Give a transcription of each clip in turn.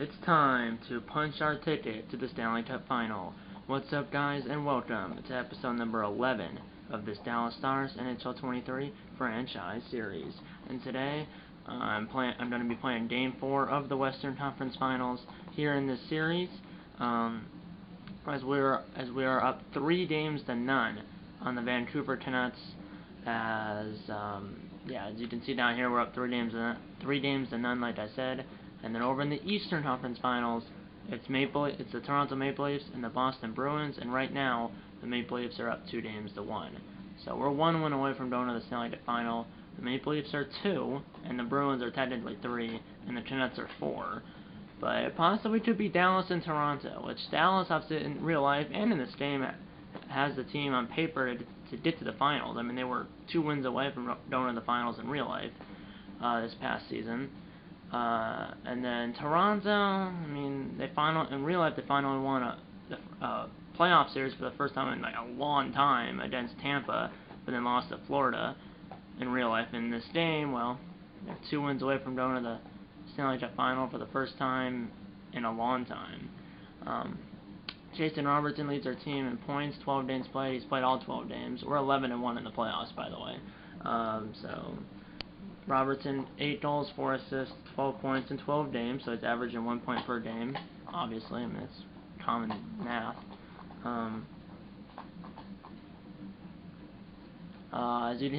It's time to punch our ticket to the Stanley Cup Final. What's up, guys, and welcome to episode number 11 of this Dallas Stars NHL 23 franchise series. And today, I'm going to be playing Game 4 of the Western Conference Finals here in this series. As we are up 3-0 on the Vancouver Canucks. As you can see down here, we're up 3-0, like I said. And then over in the Eastern Conference Finals, it's the Toronto Maple Leafs and the Boston Bruins, and right now the Maple Leafs are up 2-1. So we're 1 win away from going to the Stanley Cup Final. The Maple Leafs are 2, and the Bruins are technically 3, and the Canucks are 4. But it possibly could be Dallas and Toronto, which Dallas, obviously, in real life and in this game, has the team on paper to get to the finals. I mean, they were 2 wins away from going to the finals in real life this past season. And then Toronto, I mean, in real life they finally won a playoff series for the first time in like a long time against Tampa, but then lost to Florida in real life. In this game, well, they're 2 wins away from going to the Stanley Cup Final for the first time in a long time. Jason Robertson leads our team in points, 12 games played. He's played all 12 games. We're 11-1 in the playoffs, by the way. So Robertson, 8 goals, 4 assists, 12 points in 12 games, so it's averaging 1 point per game. Obviously, I mean, it's common math. Here's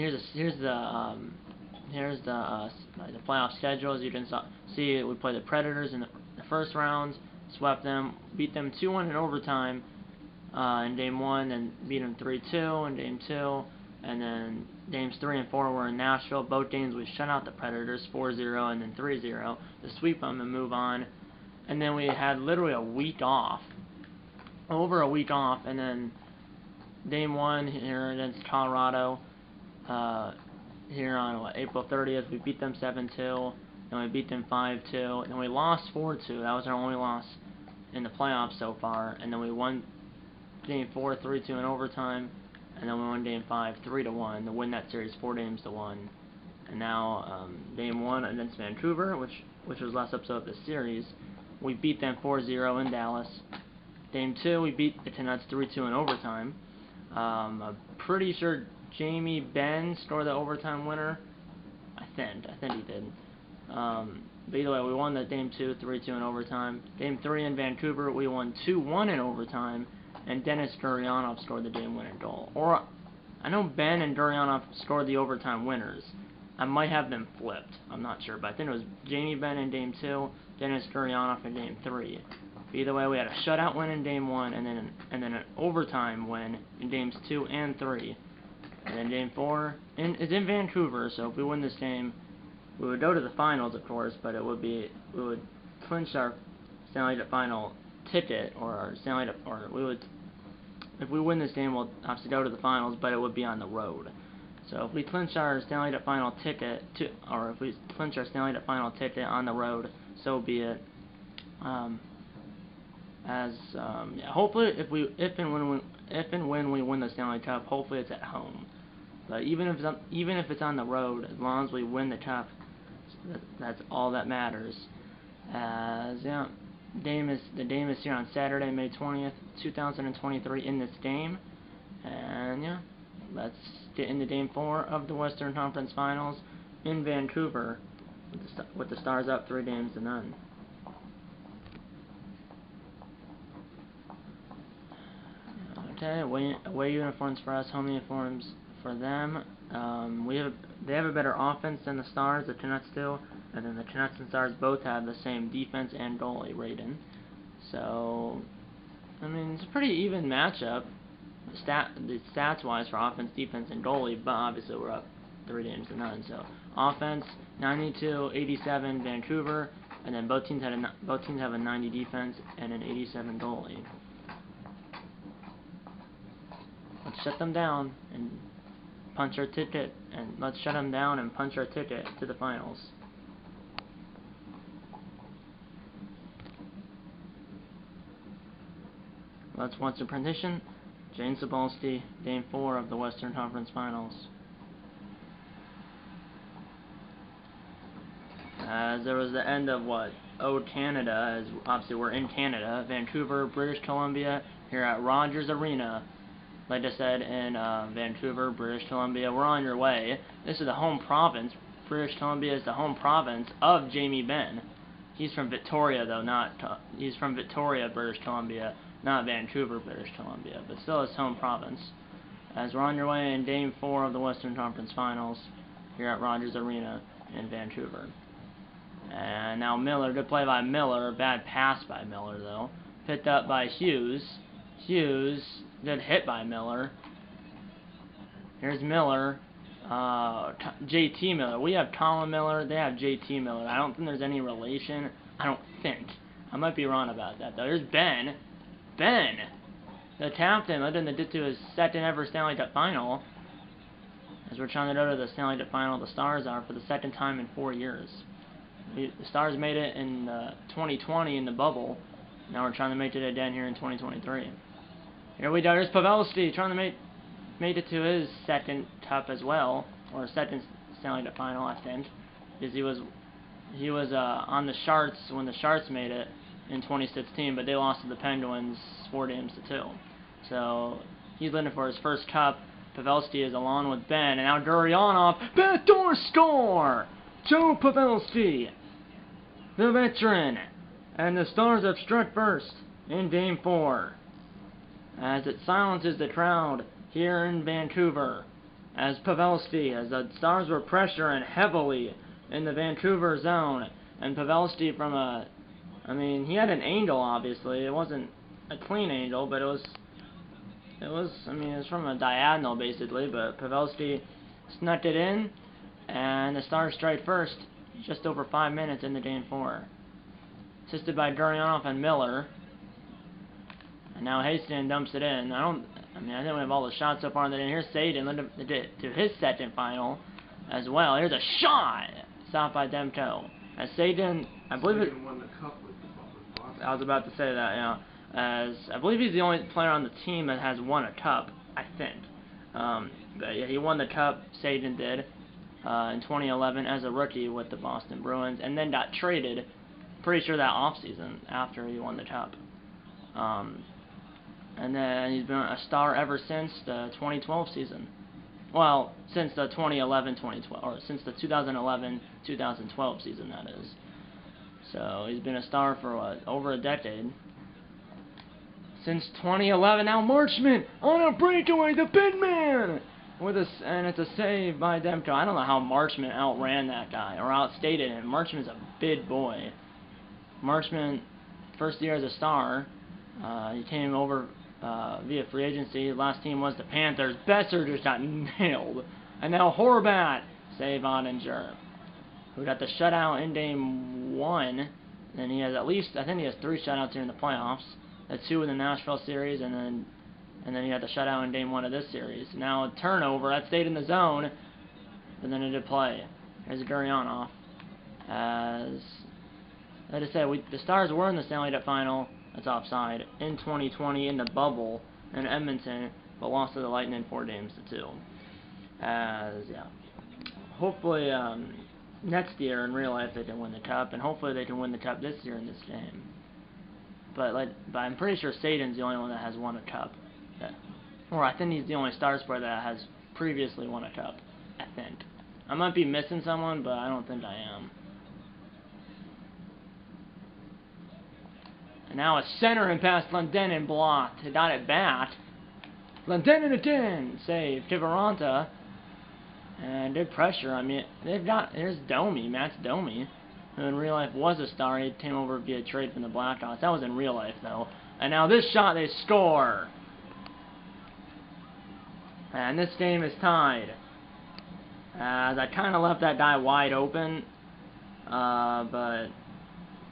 the playoff schedule. As you can see, we play the Predators in the first round, swept them, beat them 2-1 in overtime in Game 1, and beat them 3-2 in Game 2, and then Games 3 and 4 were in Nashville. Both games we shut out the Predators 4-0 and then 3-0 to sweep them and move on. And then we had literally a week off, over a week off, and then Game 1 here against Colorado here on April 30th, we beat them 7-2, then we beat them 5-2, and then we lost 4-2. That was our only loss in the playoffs so far, and then we won Game 4 3-2 in overtime, and then we won Game 5 3-1 to win that series 4-1. And now Game 1 against Vancouver, which was last episode of the series, we beat them 4-0 in Dallas. Game 2 we beat the Canucks 3-2 in overtime. I'm pretty sure Jamie Benn scored the overtime winner. I think he did. But either way, we won that Game 2 3-2 in overtime. Game 3 in Vancouver, we won 2-1 in overtime, and Dennis Gurianov scored the game-winning goal. Or, I know Ben and Gurianov scored the overtime winners. I might have them flipped. I'm not sure, but I think it was Jamie Benn in Game 2, Dennis Gurianov in Game 3. But either way, we had a shutout win in Game 1, and then an overtime win in Games 2 and 3. And then Game 4 is in Vancouver, so if we win this game, we would go to the finals, of course, but we would clinch our Stanley Cup Final ticket, or our Stanley Cup, or we would, if we win this game, we'll obviously go to the finals, but it would be on the road. So if we clinch our Stanley Cup Final ticket on the road, so be it. Hopefully, if and when we win the Stanley Cup, hopefully it's at home. But even if it's on the road, as long as we win the cup, that's all that matters. The game is here on Saturday, May 20th, 2023 in this game. And let's get into Game 4 of the Western Conference Finals in Vancouver with the Stars up 3-0. Okay, away uniforms for us, home uniforms for them. They have a better offense than the Stars, the Canucks do, and then the Canucks and Stars both have the same defense and goalie rating. So, I mean, it's a pretty even matchup, stats-wise for offense, defense, and goalie, but obviously we're up 3-0. So, offense, 92-87 Vancouver, and then both teams have a 90 defense and an 87 goalie. Let's shut them down and punch our ticket, and let's shut them down and punch our ticket to the finals. Let's watch the rendition. Jane Sobolski, Game 4 of the Western Conference Finals. As there was the end of ode Canada, as obviously we're in Canada, Vancouver, British Columbia, here at Rogers Arena. Like I said, in Vancouver, British Columbia, we're on your way. This is the home province. British Columbia is the home province of Jamie Benn. He's from Victoria, though, he's from Victoria, British Columbia, not Vancouver, British Columbia, but still his home province. As we're on your way in Game 4 of the Western Conference Finals here at Rogers Arena in Vancouver. And now Miller, good play by Miller, bad pass by Miller, though. Picked up by Hughes. Hughes, good hit by Miller. Here's Miller. JT Miller. We have Colin Miller, they have JT Miller. I don't think there's any relation. I don't think. I might be wrong about that, though. Here's Ben. Ben! The captain led them to his second ever Stanley Cup final. As we're trying to go to the Stanley Cup final, the Stars are for the second time in 4 years. The Stars made it in 2020 in the bubble. Now we're trying to make it again here in 2023. Here we go. Here's Pavelski trying to make it to his second cup as well, or second Stanley Cup final, I think, because he was on the Sharks when the Sharks made it in 2016, but they lost to the Penguins 4-2. So he's looking for his first cup. Pavelski is along with Ben, and now Gurianov, backdoor score! Joe Pavelski, the veteran, and the Stars have struck first in Game 4, as it silences the crowd here in Vancouver, as Pavelski, as the Stars were pressuring heavily in the Vancouver zone, and Pavelski from he had an angle, obviously. It wasn't a clean angle, but it was from a diagonal, basically, but Pavelski snuck it in, and the Stars strike first, just over 5 minutes into Game 4. Assisted by Gurianov and Miller. And now Hastings dumps it in. I think we have all the shots so far in the game. Here's Sagan to his second final as well. Here's a shot! Stopped by Demko. As Sagan, I believe it... won the cup with Boston. I was about to say that, yeah. As I believe he's the only player on the team that has won a cup, I think. But yeah, he won the cup, Sagan did, in 2011 as a rookie with the Boston Bruins, and then got traded, pretty sure that offseason, after he won the cup. And then he's been a Star ever since the 2012 season. Well, since the 2011-2012, or since the 2011-2012 season, that is. So he's been a Star for what, over a decade. Since 2011, now Marchment on a breakaway, the big man, and it's a save by Demko. I don't know how Marchment outran that guy or outstated him. Marchment's a big boy. Marchment, first year as a Star, he came over via free agency. His last team was the Panthers. Besser just got nailed, and now Horvat save Ottinger, who got the shutout in Game 1, and he has I think he has 3 shutouts here in the playoffs. The 2 in the Nashville series, and then he had the shutout in Game 1 of this series. Now a turnover, that stayed in the zone, but then it did play. Here's Gurianov. As I said, the Stars were in the Stanley Cup final, that's offside, in 2020 in the bubble in Edmonton, but lost to the Lightning 4-2. As, yeah, hopefully next year in real life they can win the cup, and hopefully they can win the cup this year in this game. But I'm pretty sure Satan's the only one that has won a cup. Or I think he's the only Stars player that has previously won a cup, I think. I might be missing someone, but I don't think I am. And now a center and pass Lendenin blocked. He got it back. Lendenin again. Save. Kivaranta. And good pressure. Here's Domi, Max Domi, who in real life was a Star. He came over via trade from the Blackhawks. That was in real life, though. And now this shot, they score. And this game is tied. As I kind of left that guy wide open. But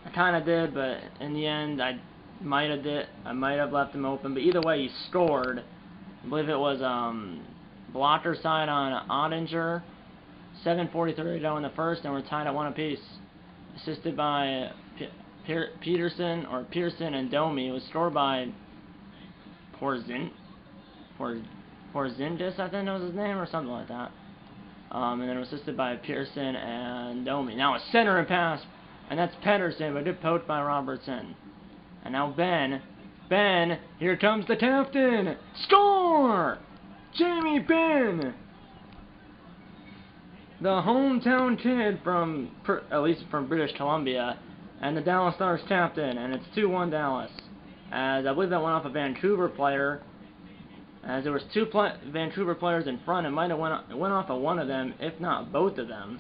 I kind of did, but in the end, I might have left him open. But either way, he scored. I believe it was blocker side on Ottinger. 7:43 to go in the first, and we're tied at 1 apiece. Assisted by Pearson and Domi. It was scored by Porzingis, I think that was his name, or something like that. And then it was assisted by Pearson and Domi. Now a center and pass And that's Pedersen, but good poach by Robertson. And now Ben, here comes the captain! Score! Jamie Benn! The hometown kid from, at least from British Columbia, and the Dallas Stars captain, and it's 2-1 Dallas. As I believe that went off a Vancouver player, as there was two Vancouver players in front. It might have went off of one of them, if not both of them.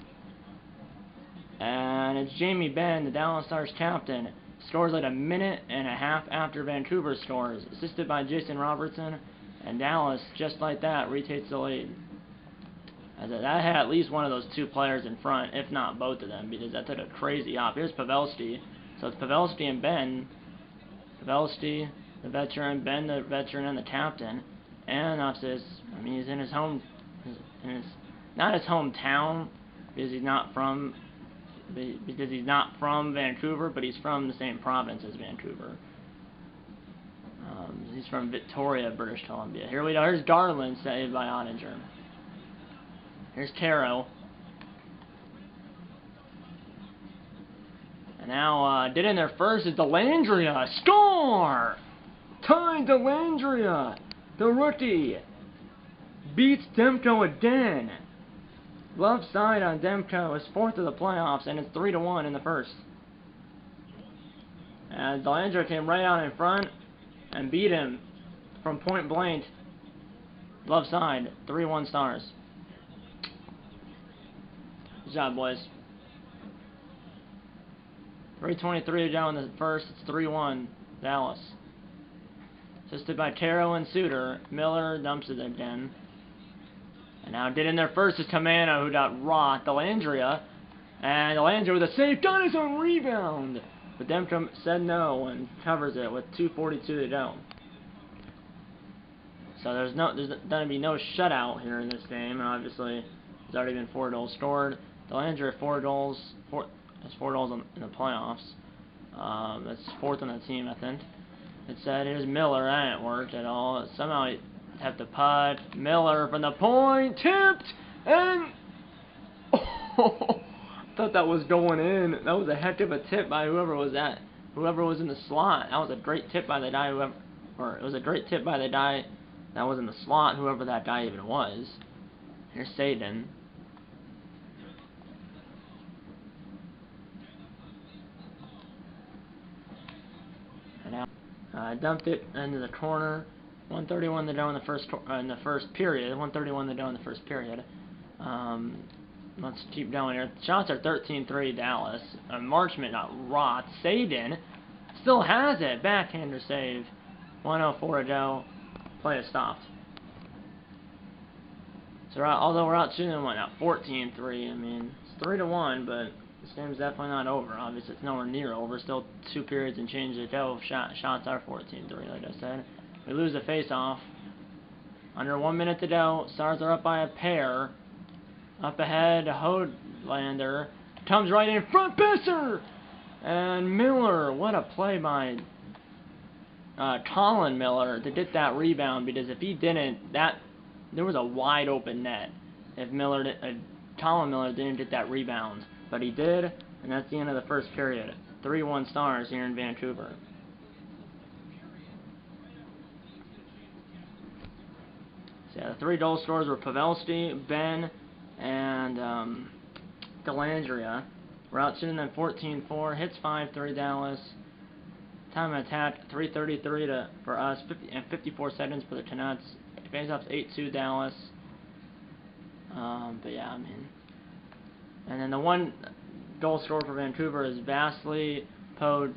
And it's Jamie Benn, the Dallas Stars captain, scores like a minute and a half after Vancouver scores, assisted by Jason Robertson, and Dallas, just like that, retakes the lead. As that had at least one of those two players in front, if not both of them, because that took a crazy hop. Here's Pavelski. So it's Pavelski and Ben. Pavelski, the veteran, Ben, the veteran, and the captain. And Opsis, I mean, he's in his home, not his hometown, because he's not from Vancouver, but he's from the same province as Vancouver. He's from Victoria, British Columbia. Here we go. Here's Garland, saved by Ottinger. Here's Caro. And now, did in there first is Dellandrea. Score! Ty Dellandrea, the rookie, beats Demko again. Left side on Demko is fourth of the playoffs, and it's 3-1 in the first. As Dellandrea came right out in front and beat him from point blank. Left side, 3-1 Stars. Good job, boys. 3:23 down in the first. It's 3-1 Dallas. Assisted by Caro and Suter. Miller dumps it again. And now did in there first is Tamano, who got rocked. Dellandrea. And Dellandrea with a save. Got his own rebound. But Demko said no and covers it with 2:42 to go. So there's going to be no shutout here in this game. And obviously, there's already been 4 goals scored. Dellandrea 4 goals. That's 4 goals in the playoffs. That's 4th on the team, I think. It said here's Miller. That didn't work at all. Somehow he have to putt. Miller from the point, tipped, and oh, I thought that was going in. That was a heck of a tip by whoever was in the slot. That was a great tip by the guy it was a great tip by the guy that was in the slot, whoever that guy even was. Here's Saden. Dumped it into the corner. 1:31 to go in the first period. 1:31 to go in the first period. Let's keep going here. Shots are 13-3 Dallas. Marchment got rocked. Saden still has it. Backhander save. 1:04 to go. Play is stopped. So although we're out shooting 14-3. I mean, it's 3-1, but this game's definitely not over. Obviously, it's nowhere near over. Still 2 periods and change to go. Shots are 14-3, like I said. We lose the face-off. Under 1 minute to go. Stars are up by a pair. Up ahead, Hodlander comes right in front. Besser! And Miller. What a play by Colin Miller to get that rebound. Because if he didn't, there was a wide open net. If Colin Miller didn't get that rebound. But he did, and that's the end of the first period. 3-1 Stars here in Vancouver. So yeah, the 3 goal scorers were Pavelski, Ben, and Dellandrea. We're out shooting them 14-4. Hits 5-3 Dallas. Time of attack 3:33 for us, 54 seconds for the Canucks. Face-offs 8-2 Dallas. But yeah, I mean. And then the 1 goal scorer for Vancouver is Vasily Podin.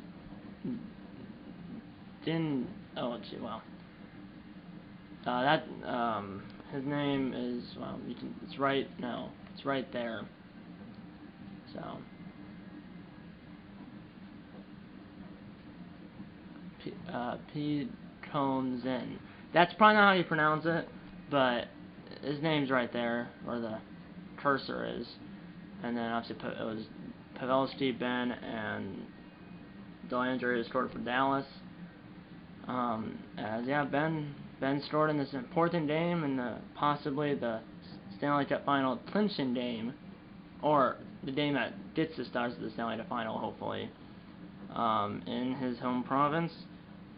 Oh, let's see. Well, his name is it's right. No, it's right there. So. P. Conzen. That's probably not how you pronounce it, but his name's right there, where the cursor is. And then obviously it was Pavelski, Ben, and Dellandrea scored for Dallas. Ben scored in this important game and possibly the Stanley Cup Final clinching game, or the game that gets the Stars to the Stanley Final, hopefully, in his home province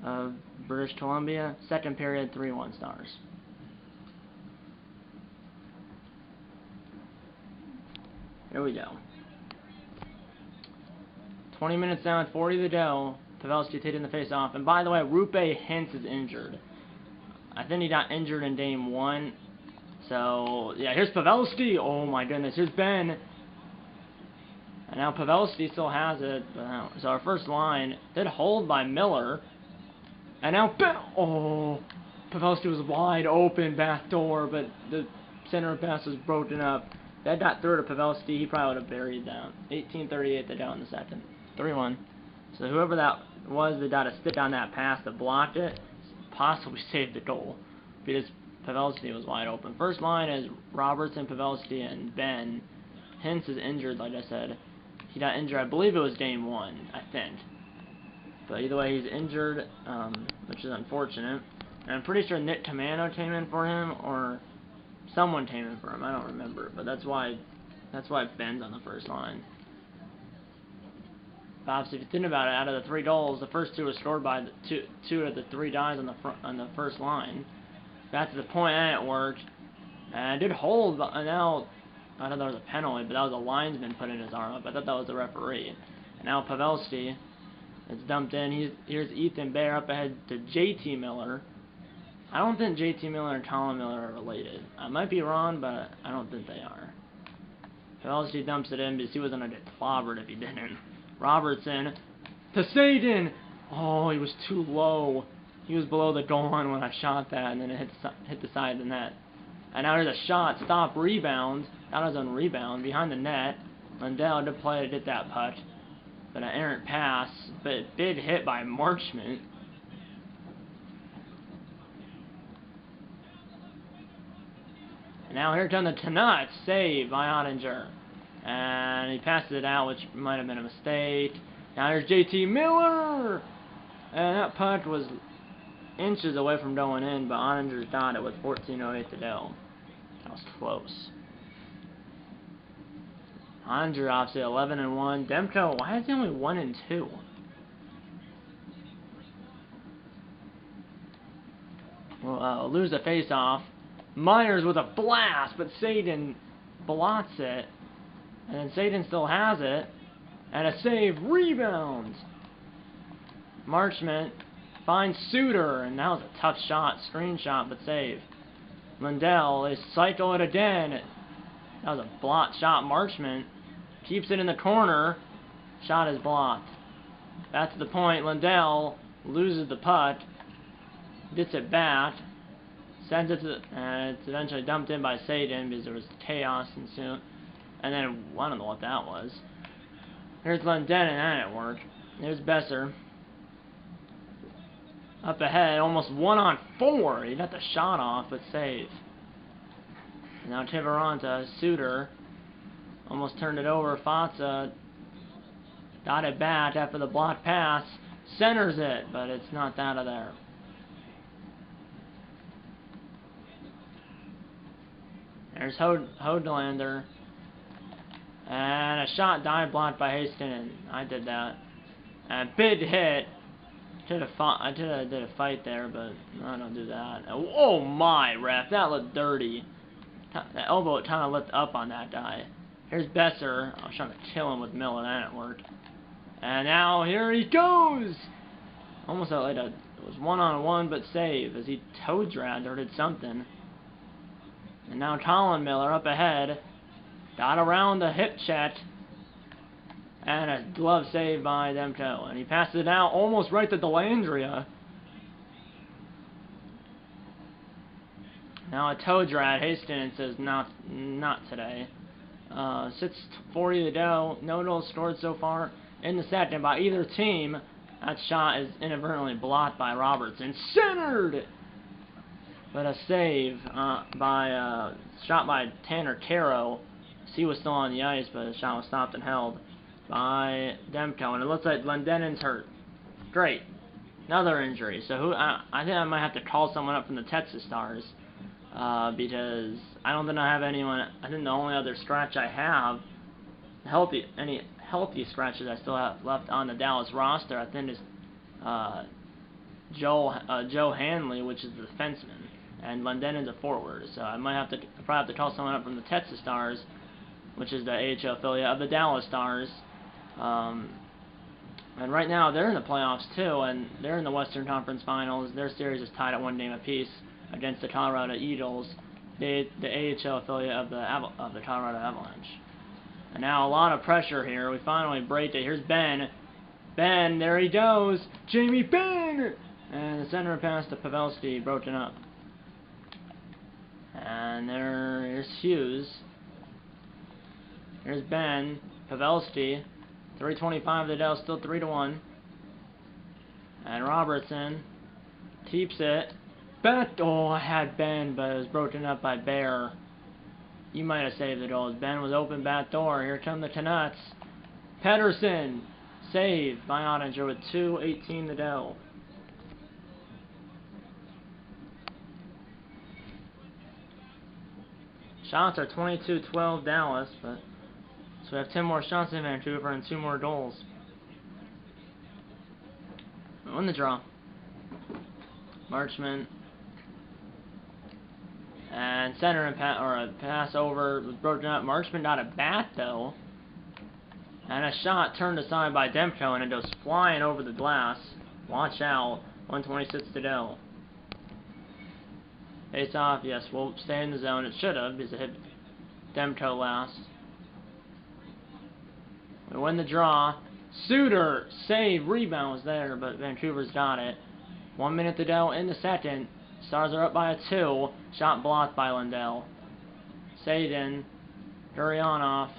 of British Columbia. Second period, 3-1 Stars. Here we go. 20 minutes down, 40 to go. Pavelski taking the face off. And by the way, Rupe Hintz is injured. I think he got injured in game 1. So, yeah, here's Pavelski. Oh my goodness, here's Ben. And now Pavelski still has it. So our first line did hold by Miller. And now Ben. Oh, Pavelski was wide open, back door, but the center pass was broken up. That got through to Pavelski. He probably would have buried that. 18:38 to go in the second. 3-1. So whoever that was that got a stick on that pass that blocked it, possibly saved the goal, because Pavelski was wide open. First line is Robertson, Pavelski, and Ben. Hintz is injured, like I said. He got injured, I believe it was game 1, I think. But either way, he's injured, which is unfortunate. And I'm pretty sure Nick Commando came in for him, or someone came in for him. I don't remember, but that's why Ben's on the first line. Bob, so if you think about it, out of the 3 goals, the first 2 were scored by the two of the 3 guys on the first line. Got to the point and it worked. And I did hold, but now I thought there was a penalty, but that was a linesman putting his arm up. I thought that was the referee. And now Pavelski, it's dumped in. Here's Ethan Bear up ahead to JT Miller. I don't think JT Miller and Colin Miller are related. I might be wrong, but I don't think they are. Pavelski dumps it in because he was going to get clobbered if he didn't. Robertson to Sadin. Oh, he was too low. He was below the goal line when I shot that, and then it hit the side of the net. And now there's a shot, stop, rebound. That was on rebound behind the net. Lundell did play to get that puck, but an errant pass, but big hit by Marchment. And now here comes the Canucks, save by Ottinger. And he passes it out, which might have been a mistake. Now there's JT Miller! And that puck was inches away from going in, but Ottinger got it with 14:08 to go. That was close. Ottinger obviously 11-1. Demko, why is he only 1-2? We'll lose the face-off. Myers with a blast, but Sadin blots it. And then Sadin still has it. And a save, rebound. Marchment finds Suter, and that was a tough shot, screenshot, but save. Lundell, they cycle it again. That was a blot shot. Marchment keeps it in the corner. Shot is blocked. That's the point. Lundell loses the puck, gets it back, sends it to, and it's eventually dumped in by Sadin because there was chaos ensuing. And then, I don't know what that was. Here's Lundell, and that didn't work. Here's Besser. Up ahead, almost 1-on-4. He got the shot off, but save. Now Tivaranta, Suter, almost turned it over. Fatsa got it back after the block pass. Centers it, but it's not out of there. There's Hodelander. And a shot dive blocked by Hastings. I did that. And a big hit. I did a fight there, but I don't do that. Oh my, ref, that looked dirty. That elbow kind of looked up on that guy. Here's Besser. I was trying to kill him with Miller, that didn't work. And now here he goes. Almost like it was 1-on-1, but save as he toe dragged or did something. And now Colin Miller up ahead. Got around the hip check. And a glove save by Demko. And he passes it out almost right to Delandria. Now a toe drag. Hastings says not today. 6:40 to go. No goals scored so far in the second by either team. That shot is inadvertently blocked by Robertson. Centered! But a save shot by Tanner Caro. He was still on the ice, but the shot was stopped and held by Demko. And it looks like Glendenin's hurt. Great. Another injury. So I think I might have to call someone up from the Texas Stars. Because I don't think I have anyone. I think the only other scratch I have any healthy scratches I still have left on the Dallas roster, I think is Joe Hanley, which is the defenseman, and Lundin is a forward. So I probably have to call someone up from the Texas Stars, which is the AHL affiliate of the Dallas Stars. And right now they're in the playoffs too, and they're in the Western Conference Finals. Their series is tied at 1 game apiece against the Colorado Eagles, the AHL affiliate of the Colorado Avalanche. And now a lot of pressure here. We finally break it. Here's Ben. Ben, there he goes. Jamie Benn! And the center pass to Pavelski, broken up. And here's Hughes. Here's Ben. Pavelski. 3:25 the Dell, still 3-1. And Robertson keeps it. Oh, I had Ben, but it was broken up by Bear. You might have saved the goals. Ben was open back door. Here come the Canucks. Pedersen. Save by Ottinger with 2:18 to go. Shots are 22-12 Dallas, but so we have 10 more shots in Vancouver and 2 more goals. We win the draw. Marchman. And center and a pass over was broken up. Marchman got a bat though. And a shot turned aside by Demko, and it goes flying over the glass. Watch out. 1:26 to go. Face off, yes, we'll stay in the zone. It should have, because it hit Demko last. We win the draw. Suter, save, rebound was there, but Vancouver's got it. 1 minute to go in the second. Stars are up by a 2. Shot blocked by Lindell. Sadin, Gurionov.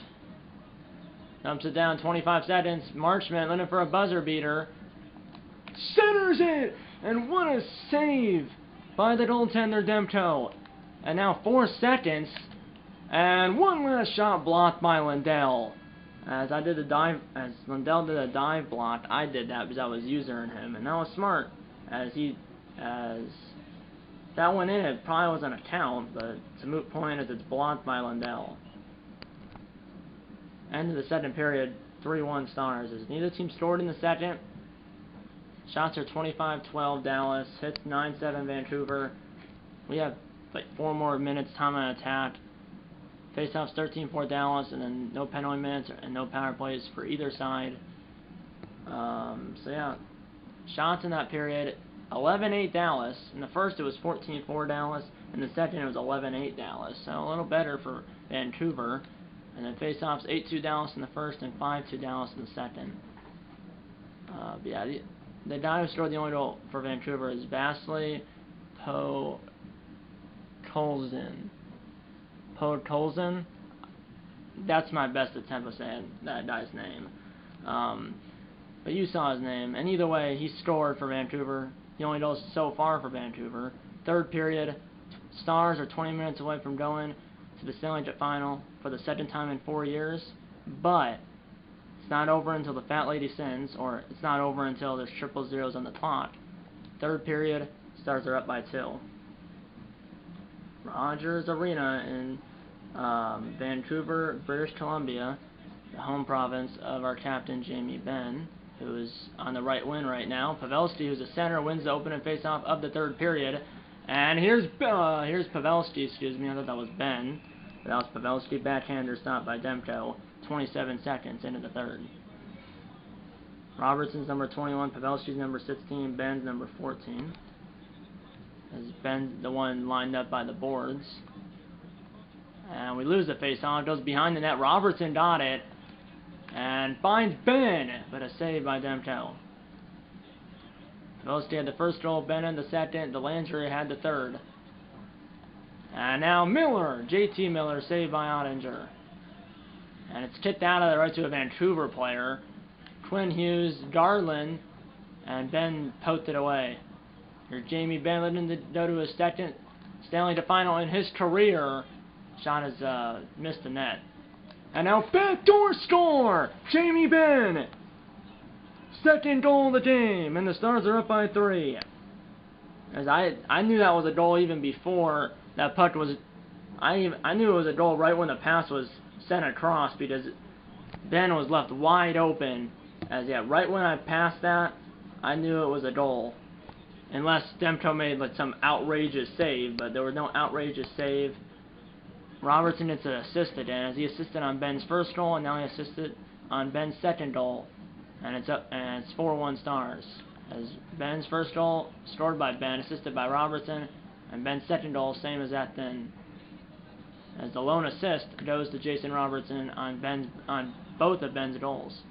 Dumps it down, 25 seconds. Marchment looking for a buzzer beater. Centers it! And what a save by the goaltender Demko. And now 4 seconds. And one last shot blocked by Lindell. As Lindell did a dive block, I did that because I was using him. And that was smart. As that went in, it probably wasn't a count, but it's a moot point as it's blocked by Lindell. End of the second period, 3-1 Stars. As neither team scored in the second. Shots are 25-12 Dallas. Hits 9-7 Vancouver. We have like 4 more minutes time on attack. Faceoffs 13-4 Dallas, and then no penalty minutes and no power plays for either side. So yeah, shots in that period. 11-8 Dallas. In the first it was 14-4 Dallas. In the second it was 11-8 Dallas. So a little better for Vancouver. And then faceoffs 8-2 Dallas in the first and 5-2 Dallas in the second. But yeah, the guy who scored the only goal for Vancouver is Vasily Podkolzin. That's my best attempt of saying that guy's name. But you saw his name. And either way, he scored for Vancouver. He only goes so far for Vancouver. Third period, Stars are 20 minutes away from going to the Stanley Cup Final for the second time in 4 years. But it's not over until the Fat Lady sins, or it's not over until there's triple zeros on the clock. Third period, Stars are up by 2. Rogers Arena in Vancouver, British Columbia, the home province of our captain Jamie Benn, who is on the right wing right now. Pavelski, who's a center, wins the opening faceoff of the third period. And here's Pavelski, excuse me, I thought that was Ben. But that was Pavelski, backhander stop by Demko, 27 seconds into the third. Robertson's number 21, Pavelski's number 16, Ben's number 14. As Ben's the one lined up by the boards. And we lose the faceoff, it goes behind the net. Robertson got it. And finds Ben, but a save by Demko. Pavelski had the first goal, Ben had the second, Delandry had the third. And now Miller, JT Miller, saved by Ottinger. And it's kicked out of the right to a Vancouver player. Quinn Hughes, Garland, and Ben poked it away. Here's Jamie Benn looking to go to his second Stanley Cup Final in his career. Shot has missed the net. And now backdoor score! Jamie Benn! Second goal of the game, and the Stars are up by 3. As I knew that was a goal even before that puck was. I knew it was a goal right when the pass was sent across, because Ben was left wide open. As yeah, right when I passed that, I knew it was a goal. Unless Demko made like some outrageous save, but there was no outrageous save. Robertson gets an assist again, as he assisted on Ben's first goal, and now he assisted on Ben's second goal, and it's 4-1 Stars. As Ben's first goal scored by Ben, assisted by Robertson, and Ben's second goal same as that then. As the lone assist goes to Jason Robertson on both of Ben's goals.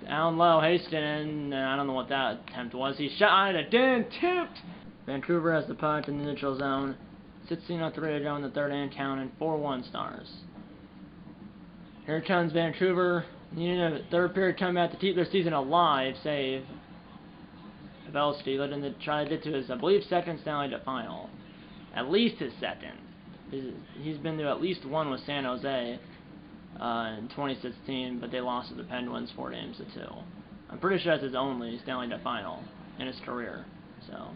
Down low, Hastings, I don't know what that attempt was. He shot it again, tipped. Vancouver has the puck in the neutral zone. 16:03 to go in the third and counting. 4-1 Stars. Here comes Vancouver. Needing a third period comeback to keep their season alive. Save. Pavelski looking to try to get to his, I believe, second Stanley Cup final. At least his second. He's been to at least one with San Jose in 2016, but they lost to the Penguins 4-2. I'm pretty sure that's his only Stanley Cup final in his career. So.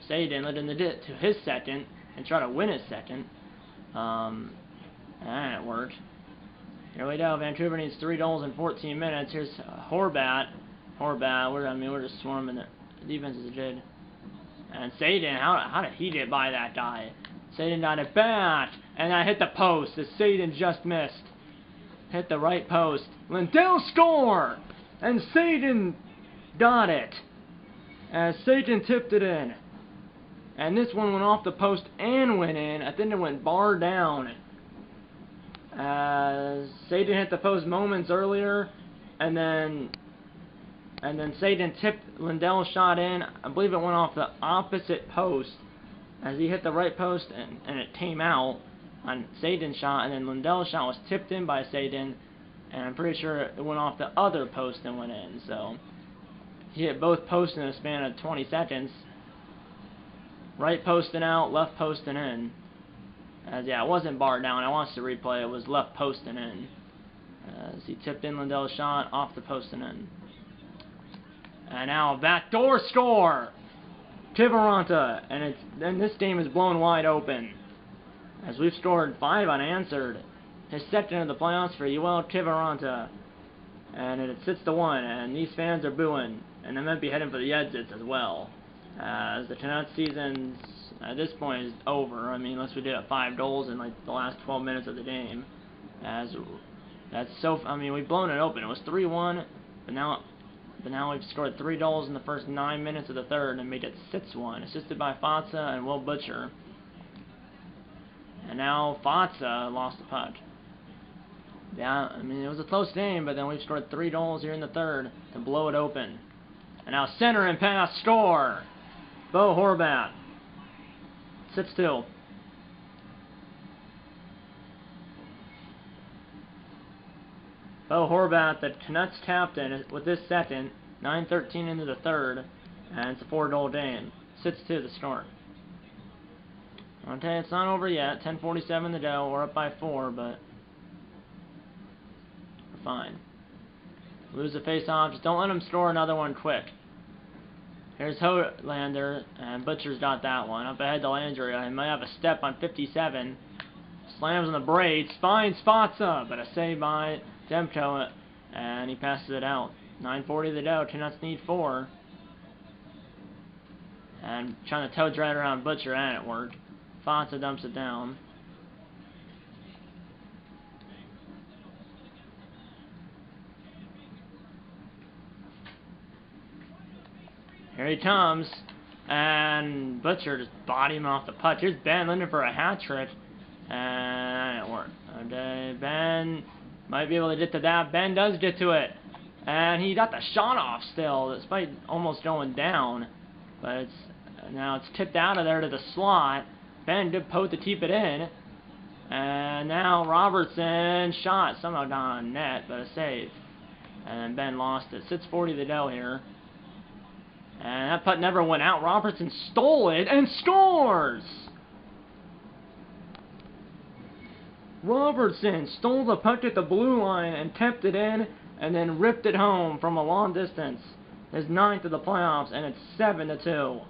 Sadin looking to get to his second and try to win his second. And it worked. Here we go. Vancouver needs 3 goals in 14 minutes. Here's Horvat. We're just swarming the defense is good. And Sadin, how did he get by that guy? Sadin got it back, and I hit the post as Sadin just missed. Hit the right post. Lindell score, and Sadin got it. As Sadin tipped it in. And this one went off the post and went in. I think it went bar down. Sadin hit the post moments earlier, and then Sadin tipped Lindell's shot in. I believe it went off the opposite post as he hit the right post, and it came out on Sadin's shot, and then Lindell's shot was tipped in by Sadin, and I'm pretty sure it went off the other post and went in. So he hit both posts in a span of 20 seconds. Right post and out, left post and in. As yeah, it wasn't bar down. I watched the replay. It was left post and in. As he tipped in Lindell's shot off the post and in. And now backdoor score, Kiviranta, and this game is blown wide open. As we've scored 5 unanswered. His second of the playoffs for UL Kiviranta, and it's 6-1. And these fans are booing, and they might be heading for the exits as well. As the Canucks season at this point is over. I mean, unless we did 5 goals in like the last 12 minutes of the game. As that's so. I mean, we've blown it open. It was 3-1, but now we've scored 3 goals in the first 9 minutes of the third and made it 6-1. Assisted by Fatsa and Will Butcher. And now Fatsa lost the puck. Yeah, I mean, it was a close game, but then we've scored 3 goals here in the third to blow it open. And now center and pass score. Bo Horvat. 6-2. Bo Horvat, the Canucks captain, with this second. 9:13 into the third. And it's a 4-goal game. 6-2 to start. Okay, it's not over yet. 10:47 to go. We're up by 4, but we're fine. Lose the face-off. Just don't let him score another one quick. Here's Holander, and Butcher's got that one. Up ahead to Landry. He might have a step on 57. Slams on the brakes. Finds Fatsa, but a save by Demko, and he passes it out. 9:40 to go. Canucks need 4. And trying to toe drag around Butcher, and it worked. Fatsa dumps it down. Here he comes, and Butcher just bodied him off the puck. Here's Ben looking for a hat trick, and it worked. Okay, Ben might be able to get to that. Ben does get to it, and he got the shot off still, despite almost going down. But now it's tipped out of there to the slot. Ben did poke to keep it in, and now Robertson shot somehow down on net, but a save. And Ben lost it. 6:40 to go here. And that puck never went out. Robertson stole it and scores! Robertson stole the puck at the blue line and tipped it in and then ripped it home from a long distance. His 9th of the playoffs, and it's 7-2.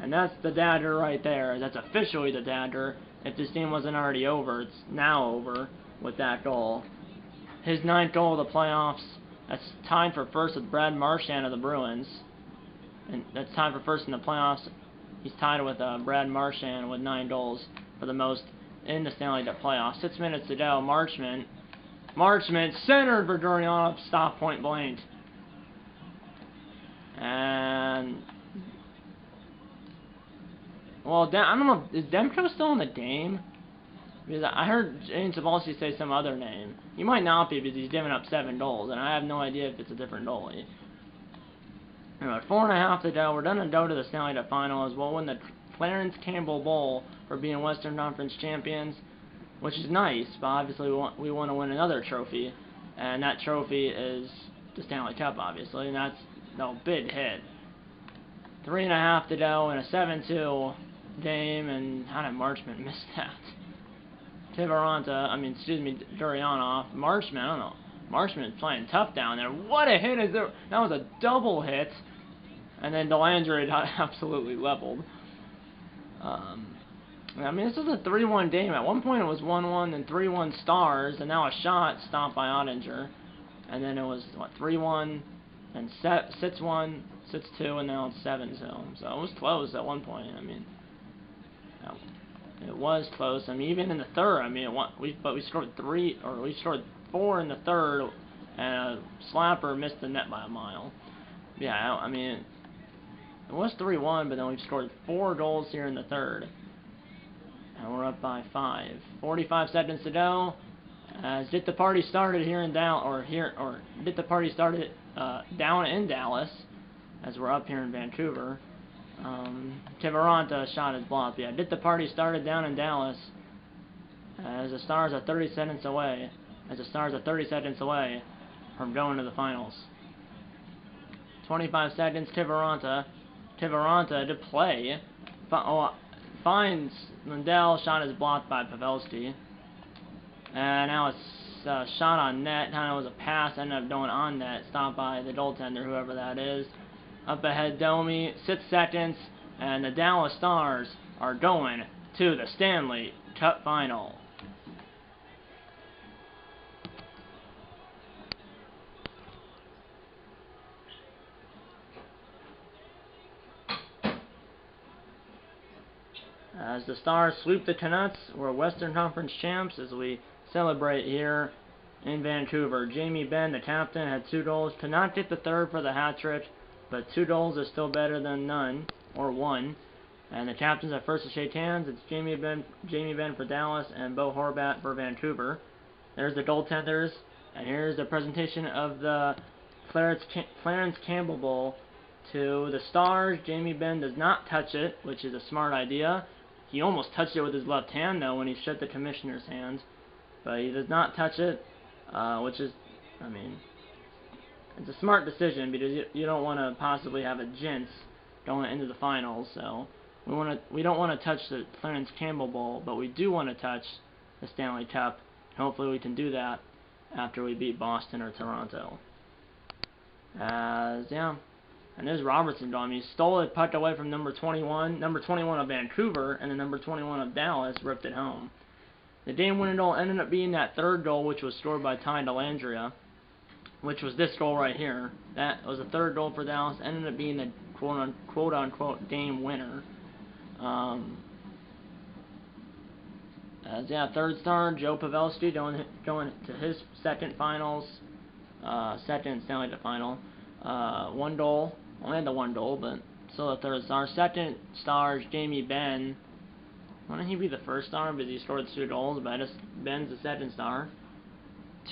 And that's the dagger right there. That's officially the dagger. If this game wasn't already over, it's now over with that goal. his 9th goal of the playoffs. That's tied for first with Brad Marchand of the Bruins. And that's tied for first in the playoffs. He's tied with Brad Marchand with 9 goals for the most in the Stanley Cup playoffs. 6 minutes to go. Marchment centered for Durianov. Stop point blank. And well, I don't know. Is Demko still in the game? Because I heard James Cebulski say some other name. He might not be because he's given up 7 goals, and I have no idea if it's a different goalie. Anyway, 4.5 to go. We're gonna go to the Stanley Cup Finals. We'll win the Clarence Campbell Bowl for being Western Conference champions, which is nice. But obviously, we want to win another trophy, and that trophy is the Stanley Cup, obviously, and that's no big hit. 3.5 to go in a 7-2 game, and how did Marchment miss that? Durianov. Marchment, I don't know. Marchment's playing tough down there. What a hit is there? That was a double hit. And then Dellandre got absolutely leveled. I mean, this was a 3-1 game. At one point it was 1-1, then 3-1 Stars, and now a shot stopped by Ottinger. And then it was, what, 3-1, and 6-1, 6-2, and now it's 7-2. So it was close at one point. I mean, it was close. I mean, even in the third, I mean, we scored 4 in the third, and a slapper missed the net by a mile. Yeah, I mean, it was 3-1, but then we scored 4 goals here in the third, and we're up by 5. 45 seconds to go. Get the party started here in down in Dallas, as we're up here in Vancouver. Tavaranto shot is blocked. Yeah, get the party started down in Dallas, as the Stars are 30 seconds away. From going to the finals. 25 seconds. Tavaranto to play. Finds Lindell. Shot is blocked by Pavelski. And now it's a shot on net. Kind of was a pass. Ended up going on net. Stopped by the goaltender, whoever that is. Up ahead, Domi. 6 seconds. And the Dallas Stars are going to the Stanley Cup Final. As the Stars sweep the Canucks, we're Western Conference champs as we celebrate here in Vancouver. Jamie Benn, the captain, had 2 goals. Could not get the third for the hat trick, but 2 goals is still better than none, or 1. And the captains are first to shake hands. It's Jamie Benn for Dallas and Bo Horvat for Vancouver. There's the goaltenders, and here's the presentation of the Clarence Campbell Bowl to the Stars. Jamie Benn does not touch it, which is a smart idea. He almost touched it with his left hand, though, when he shook the commissioner's hand. But he does not touch it, which is, I mean, it's a smart decision because you don't want to possibly have a jinx going into the finals. So we don't want to touch the Clarence Campbell Bowl, but we do want to touch the Stanley Cup. Hopefully we can do that after we beat Boston or Toronto. Yeah. And there's Robertson going. He stole it, pucked away from number 21 of Vancouver, and the number 21 of Dallas ripped it home. The game-winning goal ended up being that third goal, which was scored by Ty Dellandrea, which was this goal right here. That was the third goal for Dallas. Ended up being the quote-unquote game winner. Third star, Joe Pavelski going to his second Stanley Cup final. 1 goal. Only had the 1 goal, but still the third star. Second star is Jamie Benn. Why don't he be the first star? Because he scored 2 goals, but Benn's the second star.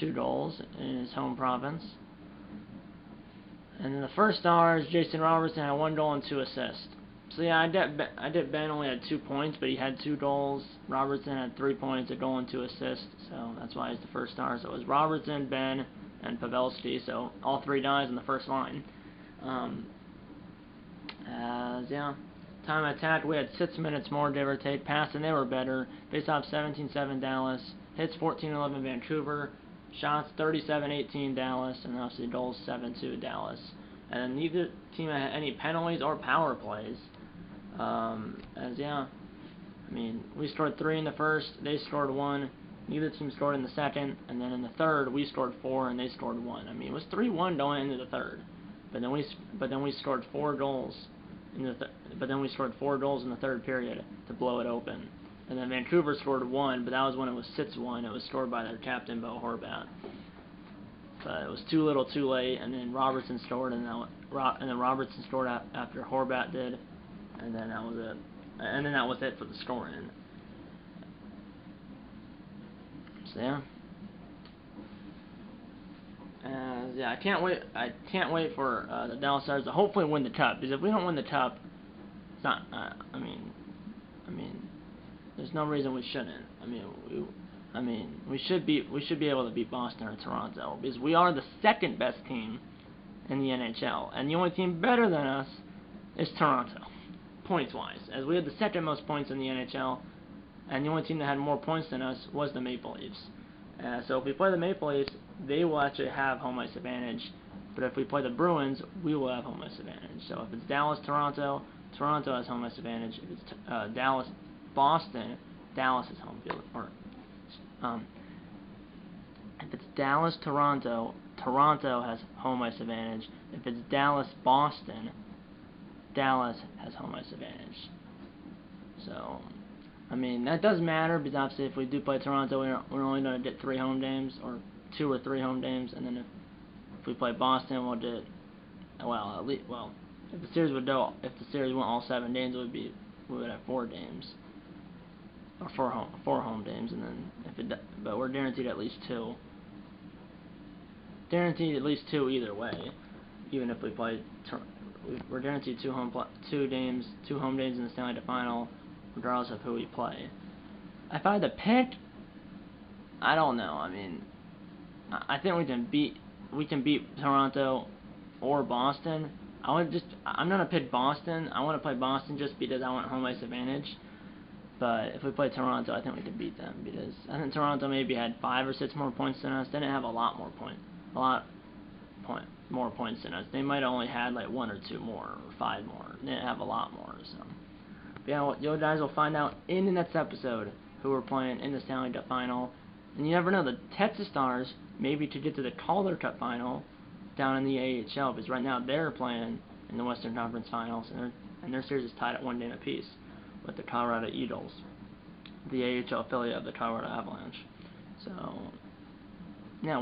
2 goals in his home province. And then the first star is Jason Robertson, had 1 goal and 2 assists. So yeah, I did Ben only had 2 points, but he had 2 goals. Robertson had 3 points, a goal and 2 assists. So that's why he's the first star. So it was Robertson, Ben, and Pavelski. So all 3 guys in the first line. Time attack, we had 6 minutes more, give or take. Passing, they were better. Face off 17-7 Dallas. Hits 14-11 Vancouver. Shots 37-18 Dallas. And obviously goals 7-2 Dallas. And neither team had any penalties or power plays. I mean, we scored 3 in the first. They scored 1. Neither team scored in the second, and then in the third we scored 4 and they scored 1. I mean, it was 3-1 going into the third, but then we scored 4 goals in the scored 4 goals in the third period to blow it open. And then Vancouver scored 1, but that was when it was 6-1. It was scored by their captain, Bo Horvat. But it was too little, too late. And then Robertson scored, and then Robertson scored after Horvat did, and then that was it. And then that was it for the scoring. So yeah. Yeah, I can't wait. I can't wait for the Dallas Stars to hopefully win the Cup. Because if we don't win the Cup, it's not. I mean, there's no reason we shouldn't. We should be able to beat Boston or Toronto because we are the second best team in the NHL, and the only team better than us is Toronto, points-wise, as we had the second most points in the NHL, and the only team that had more points than us was the Maple Leafs. So if we play the Maple Leafs, they will actually have home ice advantage, but if we play the Bruins, we will have home ice advantage. So if it's Dallas-Toronto, Toronto has home ice advantage. If it's Dallas-Boston, Dallas is home field. If it's Dallas-Toronto, Toronto has home ice advantage. If it's Dallas-Boston, Dallas has home ice advantage. So, that doesn't matter because obviously if we do play Toronto, we're only going to get 3 home games, or 2 or 3 home games, and then if we play Boston, we'll get if the series went all 7 games, we would have 4 games, or 4 home games, and then but we're guaranteed at least 2. Guaranteed at least 2 either way, even if we play. We're guaranteed 2 home games in the Stanley Cup Final, regardless of who we play. If I had to pick, I don't know. I think we can beat Toronto or Boston. I'm gonna pick Boston. I want to play Boston just because I want home ice advantage. But if we play Toronto, I think we can beat them because I think Toronto maybe had 5 or 6 more points than us. They didn't have a lot more points than us. They might have only had like 1 or 2 more, or 5 more. They didn't have a lot more. So, but yeah, you guys will find out in the next episode who we're playing in the Stanley Cup Final. And you never know, the Texas Stars maybe to get to the Calder Cup Final down in the AHL, because right now they're playing in the Western Conference Finals, and their series is tied at 1 game apiece with the Colorado Eagles, the AHL affiliate of the Colorado Avalanche. So, yeah,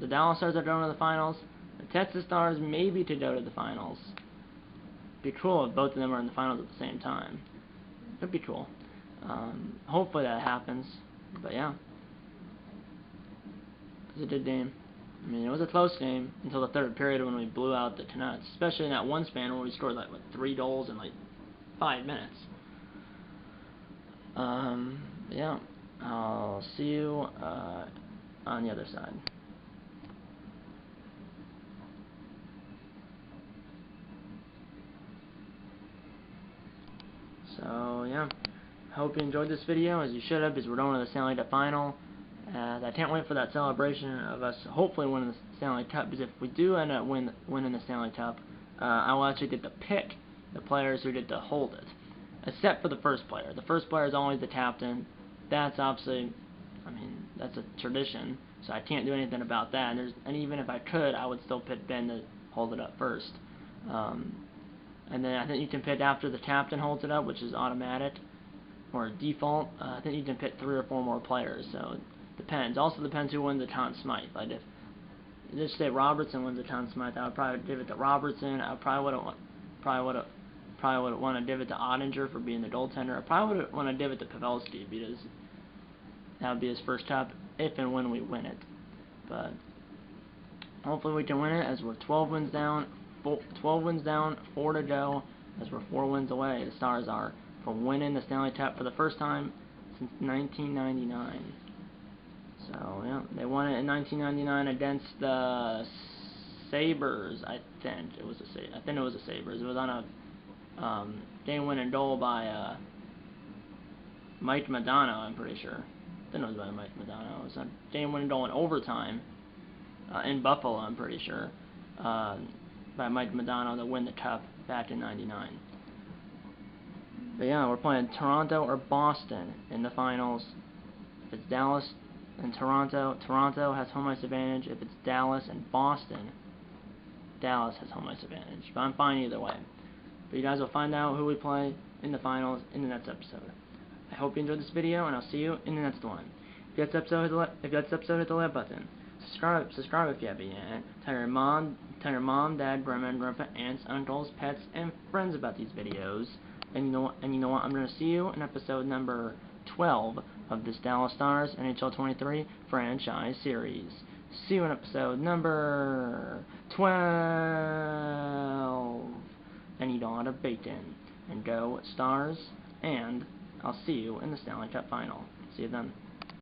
the Dallas Stars are going to the finals. The Texas Stars maybe to go to the finals. It'd be cool if both of them are in the finals at the same time. It'd be cool. Hopefully that happens. But yeah, it was a good game. It was a close game until the third period when we blew out the Canucks, especially in that one span where we scored 3 goals in 5 minutes. Yeah, I'll see you on the other side. So yeah, hope you enjoyed this video, as you should have, because we're going to the Stanley Cup Final. And I can't wait for that celebration of us hopefully winning the Stanley Cup, because if we do end up winning the Stanley Cup, I will actually get to pick the players who get to hold it, except for the first player. The first player is always the captain. That's obviously, that's a tradition, so I can't do anything about that. And even if I could, I would still pick Ben to hold it up first. And then I think you can pick after the captain holds it up, which is automatic or default. I think you can pick 3 or 4 more players, so it depends. Also depends who wins the Conn Smythe. If just say Robertson wins the Conn Smythe, I would probably give it to Robertson. I probably would want to give it to Ottinger for being the goaltender. I probably would want to give it to Pavelski because that would be his first cup if and when we win it. But hopefully we can win it, as we're 12 wins down, 4 to go, as we're 4 wins away. The Stars are from winning the Stanley Cup for the first time since 1999. So yeah, they won it in 1999 against the Sabres. I think it was the Sabres. It was on a game-winning goal by Mike Modano, I'm pretty sure. I think it was by Mike Modano. It was a game-winning goal in overtime in Buffalo, I'm pretty sure, by Mike Modano to win the Cup back in '99. But yeah, we're playing Toronto or Boston in the finals. If it's Dallas and Toronto, Toronto has home ice advantage. If it's Dallas and Boston, Dallas has home ice advantage. But I'm fine either way. But you guys will find out who we play in the finals in the next episode. I hope you enjoyed this video, and I'll see you in the next one. If you like this episode, hit the like button. Subscribe if you haven't yet. Tell your mom, dad, grandma, grandpa, aunts, uncles, pets, and friends about these videos. And you know what? I'm gonna see you in episode number 12 of this Dallas Stars NHL 23 franchise series. See you in episode number 12. And eat a lot of bacon. And go Stars. And I'll see you in the Stanley Cup final. See you then.